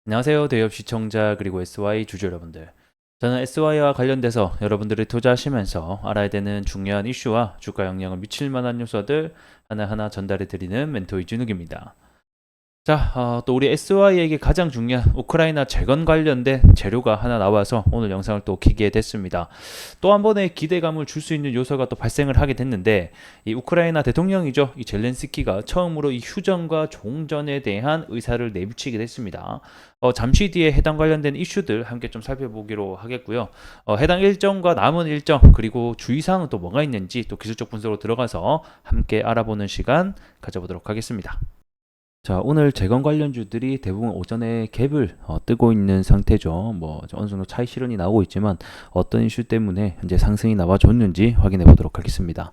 안녕하세요. 대기업 시청자 그리고 SY 주주 여러분들. 저는 SY와 관련돼서 여러분들이 투자하시면서 알아야 되는 중요한 이슈와 주가 영향을 미칠 만한 요소들 하나하나 전달해 드리는 멘토 이준욱입니다. 자, 또 우리 SY에게 가장 중요한 우크라이나 재건 관련된 재료가 하나 나와서 오늘 영상을 또 키게 됐습니다. 또 한 번의 기대감을 줄 수 있는 요소가 또 발생을 하게 됐는데, 이 우크라이나 대통령이죠. 이 젤렌스키가 처음으로 이 휴전과 종전에 대한 의사를 내비치게 됐습니다. 잠시 뒤에 해당 관련된 이슈들 함께 좀 살펴보기로 하겠고요. 해당 일정과 남은 일정 그리고 주의사항은 또 뭐가 있는지 또 기술적 분석으로 들어가서 함께 알아보는 시간 가져보도록 하겠습니다. 자, 오늘 재건 관련주들이 대부분 오전에 갭을 뜨고 있는 상태죠. 뭐 어느 정도 차익 실현이 나오고 있지만 어떤 이슈 때문에 현재 상승이 나와줬는지 확인해 보도록 하겠습니다.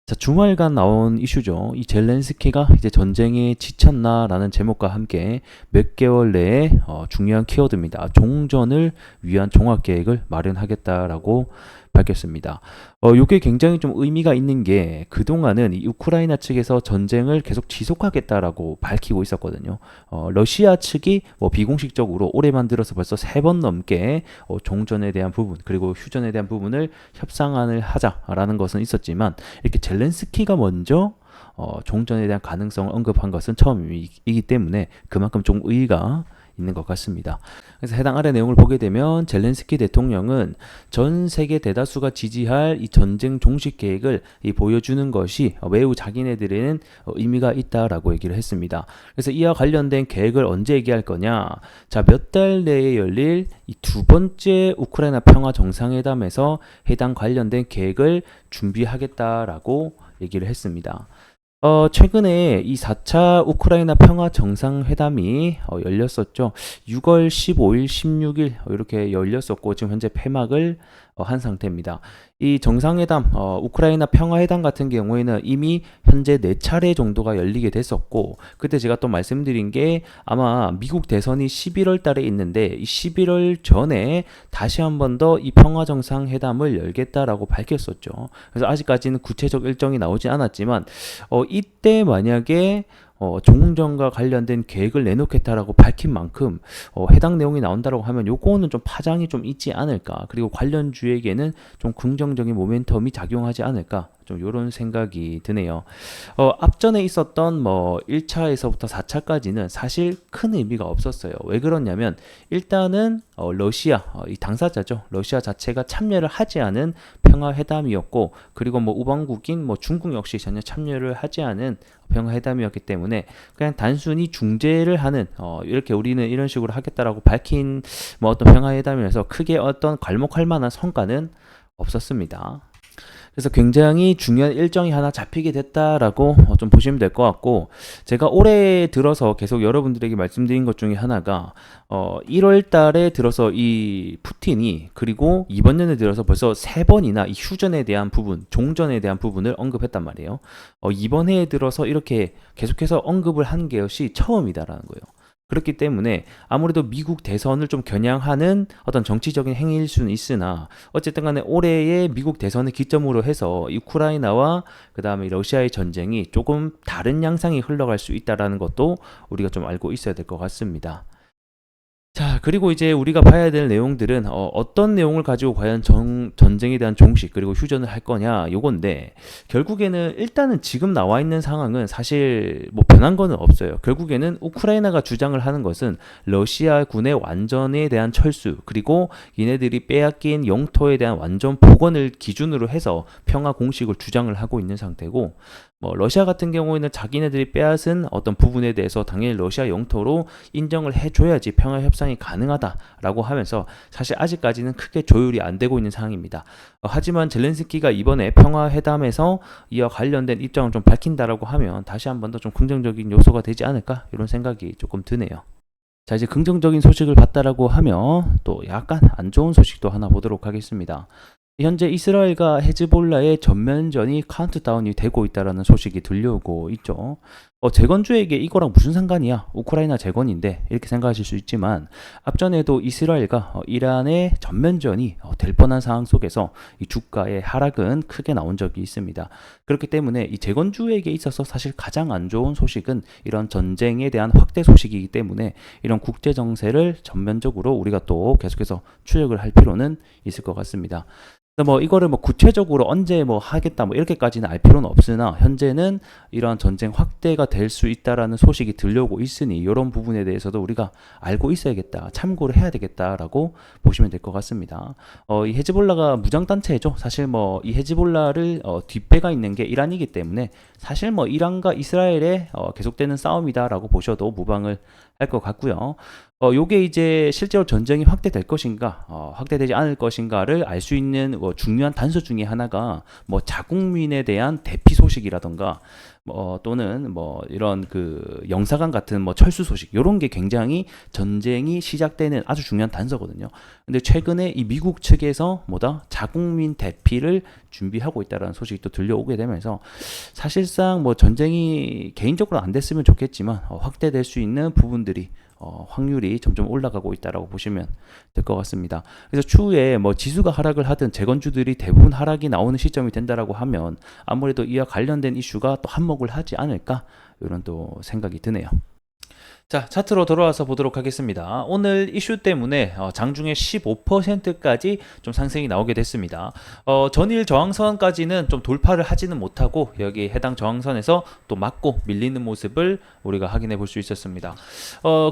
자, 주말간 나온 이슈죠. 이 젤렌스키가 이제 전쟁에 지쳤나라는 제목과 함께 몇 개월 내에 중요한 키워드입니다. 종전을 위한 종합 계획을 마련하겠다라고 밝혔습니다. 이게 굉장히 좀 의미가 있는 게 그동안은 이 우크라이나 측에서 전쟁을 계속 지속하겠다라고 밝히고 있었거든요. 러시아 측이 뭐 비공식적으로 올해만 들어서 벌써 3번 넘게 종전에 대한 부분 그리고 휴전에 대한 부분을 협상안을 하자라는 것은 있었지만 이렇게 젤렌스키가 먼저 종전에 대한 가능성을 언급한 것은 처음이기 때문에 그만큼 좀 의의가 있는 것 같습니다. 그래서 해당 아래 내용을 보게 되면 젤렌스키 대통령은 전 세계 대다수가 지지할 이 전쟁 종식 계획을 보여주는 것이 매우 자기네들에는 의미가 있다라고 얘기를 했습니다. 그래서 이와 관련된 계획을 언제 얘기할 거냐? 자, 몇 달 내에 열릴 이 두 번째 우크라이나 평화 정상회담에서 해당 관련된 계획을 준비하겠다라고 얘기를 했습니다. 최근에 이 4차 우크라이나 평화 정상회담이 열렸었죠. 6월 15일, 16일 이렇게 열렸었고 지금 현재 폐막을 한 상태입니다. 이 정상회담, 우크라이나 평화회담 같은 경우에는 이미 현재 4차례 정도가 열리게 됐었고 그때 제가 또 말씀드린 게 아마 미국 대선이 11월 달에 있는데 이 11월 전에 다시 한 번 더 이 평화정상회담을 열겠다라고 밝혔었죠. 그래서 아직까지는 구체적 일정이 나오지 않았지만 이때 만약에 종전과 관련된 계획을 내놓겠다라고 밝힌 만큼 해당 내용이 나온다라고 하면 요거는 좀 파장이 좀 있지 않을까 그리고 관련주에게는 좀 긍정적인 모멘텀이 작용하지 않을까 좀 이런 생각이 드네요. 앞전에 있었던 뭐 1차에서부터 4차까지는 사실 큰 의미가 없었어요. 왜 그러냐면 일단은 러시아 이 당사자죠. 러시아 자체가 참여를 하지 않은 평화회담이었고 그리고 뭐 우방국인 뭐 중국 역시 전혀 참여를 하지 않은 평화회담이었기 때문에 그냥 단순히 중재를 하는 이렇게 우리는 이런 식으로 하겠다라고 밝힌 뭐 어떤 평화회담이라서 크게 어떤 괄목할 만한 성과는 없었습니다. 그래서 굉장히 중요한 일정이 하나 잡히게 됐다라고 좀 보시면 될 것 같고 제가 올해 들어서 계속 여러분들에게 말씀드린 것 중에 하나가 1월 달에 들어서 이 푸틴이 그리고 이번 년에 들어서 벌써 3번이나 이 휴전에 대한 부분, 종전에 대한 부분을 언급했단 말이에요. 이번 해에 들어서 이렇게 계속해서 언급을 한 것이 처음이다라는 거예요. 그렇기 때문에 아무래도 미국 대선을 좀 겨냥하는 어떤 정치적인 행위일 수는 있으나 어쨌든 간에 올해의 미국 대선을 기점으로 해서 우크라이나와 그 다음에 러시아의 전쟁이 조금 다른 양상이 흘러갈 수 있다는 것도 우리가 좀 알고 있어야 될 것 같습니다. 자, 그리고 이제 우리가 봐야 될 내용들은 어떤 내용을 가지고 과연 전쟁에 대한 종식 그리고 휴전을 할 거냐 요건데 결국에는 일단은 지금 나와 있는 상황은 사실 뭐 변한 거는 없어요. 결국에는 우크라이나가 주장을 하는 것은 러시아 군의 완전에 대한 철수 그리고 얘네들이 빼앗긴 영토에 대한 완전 복원을 기준으로 해서 평화 공식을 주장을 하고 있는 상태고 뭐 러시아 같은 경우에는 자기네들이 빼앗은 어떤 부분에 대해서 당연히 러시아 영토로 인정을 해줘야지 평화 협상이 가능하다라고 하면서 사실 아직까지는 크게 조율이 안 되고 있는 상황입니다. 하지만 젤렌스키가 이번에 평화 회담에서 이와 관련된 입장을 좀 밝힌다라고 하면 다시 한 번 더 좀 긍정적인 요소가 되지 않을까 이런 생각이 조금 드네요. 자, 이제 긍정적인 소식을 봤다라고 하면 또 약간 안 좋은 소식도 하나 보도록 하겠습니다. 현재 이스라엘과 헤즈볼라의 전면전이 카운트다운이 되고 있다라는 소식이 들려오고 있죠. 재건주에게 이거랑 무슨 상관이야? 우크라이나 재건인데 이렇게 생각하실 수 있지만 앞전에도 이스라엘과 이란의 전면전이 될 뻔한 상황 속에서 이 주가의 하락은 크게 나온 적이 있습니다. 그렇기 때문에 이 재건주에게 있어서 사실 가장 안 좋은 소식은 이런 전쟁에 대한 확대 소식이기 때문에 이런 국제 정세를 전면적으로 우리가 또 계속해서 추적을 할 필요는 있을 것 같습니다. 뭐 이거를 뭐 구체적으로 언제 뭐 하겠다 뭐 이렇게까지는 알 필요는 없으나 현재는 이러한 전쟁 확대가 될 수 있다라는 소식이 들려오고 있으니 이런 부분에 대해서도 우리가 알고 있어야겠다, 참고를 해야 되겠다라고 보시면 될 것 같습니다. 이 헤즈볼라가 무장 단체죠. 사실 뭐 이 헤즈볼라를 뒷배가 있는 게 이란이기 때문에 사실 뭐 이란과 이스라엘의 계속되는 싸움이다라고 보셔도 무방을 할 것 같고요. 요게 이제 실제로 전쟁이 확대될 것인가, 확대되지 않을 것인가를 알 수 있는 중요한 단서 중에 하나가 뭐 자국민에 대한 대피 소식이라던가 또는 뭐 이런 그 영사관 같은 뭐 철수 소식 이런 게 굉장히 전쟁이 시작되는 아주 중요한 단서거든요. 근데 최근에 이 미국 측에서 뭐다 자국민 대피를 준비하고 있다라는 소식이 또 들려오게 되면서 사실상 뭐 전쟁이 개인적으로 안 됐으면 좋겠지만 확대될 수 있는 부분들이 확률이 점점 올라가고 있다라고 보시면 될 것 같습니다. 그래서 추후에 뭐 지수가 하락을 하든 재건주들이 대부분 하락이 나오는 시점이 된다라고 하면 아무래도 이와 관련된 이슈가 또 한몫을 하지 않을까 이런 또 생각이 드네요. 자, 차트로 돌아와서 보도록 하겠습니다. 오늘 이슈 때문에 장중에 15%까지 좀 상승이 나오게 됐습니다. 전일 저항선까지는 좀 돌파를 하지는 못하고 여기 해당 저항선에서 또 맞고 밀리는 모습을 우리가 확인해 볼 수 있었습니다.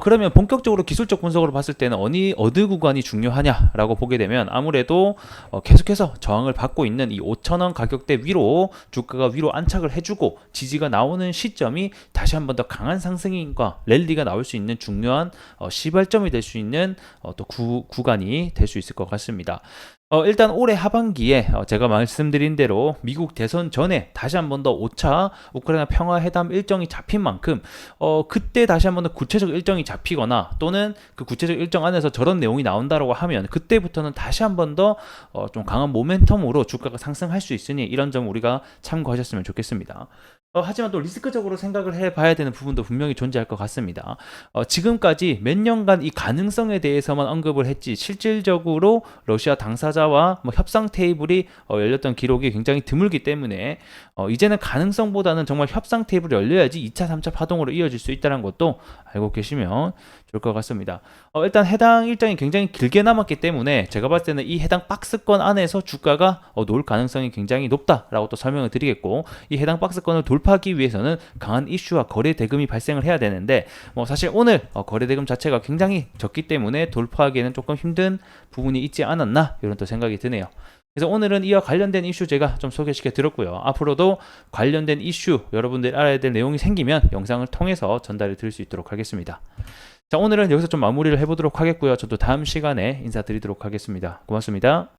그러면 본격적으로 기술적 분석으로 봤을 때는 어느 구간이 중요하냐라고 보게 되면 아무래도 계속해서 저항을 받고 있는 이 5,000원 가격대 위로 주가가 위로 안착을 해주고 지지가 나오는 시점이 다시 한 번 더 강한 상승인과 랠리가 나올 수 있는 중요한 시발점이 될 수 있는 또 구간이 될 수 있을 것 같습니다. 일단 올해 하반기에 제가 말씀드린 대로 미국 대선 전에 다시 한 번 더 5차 우크라이나 평화회담 일정이 잡힌 만큼 그때 다시 한 번 더 구체적 일정이 잡히거나 또는 그 구체적 일정 안에서 저런 내용이 나온다라고 하면 그때부터는 다시 한 번 더 좀 강한 모멘텀으로 주가가 상승할 수 있으니 이런 점 우리가 참고하셨으면 좋겠습니다. 하지만 또 리스크적으로 생각을 해봐야 되는 부분도 분명히 존재할 것 같습니다. 지금까지 몇 년간 이 가능성에 대해서만 언급을 했지 실질적으로 러시아 당사자와 뭐 협상 테이블이 열렸던 기록이 굉장히 드물기 때문에 이제는 가능성보다는 정말 협상 테이블이 열려야지 2차, 3차 파동으로 이어질 수 있다는 것도 알고 계시면 좋을 것 같습니다. 일단 해당 일정이 굉장히 길게 남았기 때문에 제가 봤을 때는 이 해당 박스권 안에서 주가가 놓을 가능성이 굉장히 높다라고 또 설명을 드리겠고 이 해당 박스권을 돌파하기 위해서는 강한 이슈와 거래 대금이 발생을 해야 되는데 사실 오늘 거래 대금 자체가 굉장히 적기 때문에 돌파하기에는 조금 힘든 부분이 있지 않았나 이런 또 생각이 드네요. 그래서 오늘은 이와 관련된 이슈 제가 좀 소개시켜 드렸고요. 앞으로도 관련된 이슈 여러분들 알아야 될 내용이 생기면 영상을 통해서 전달해 드릴 수 있도록 하겠습니다. 자, 오늘은 여기서 좀 마무리를 해보도록 하겠고요. 저도 다음 시간에 인사드리도록 하겠습니다. 고맙습니다.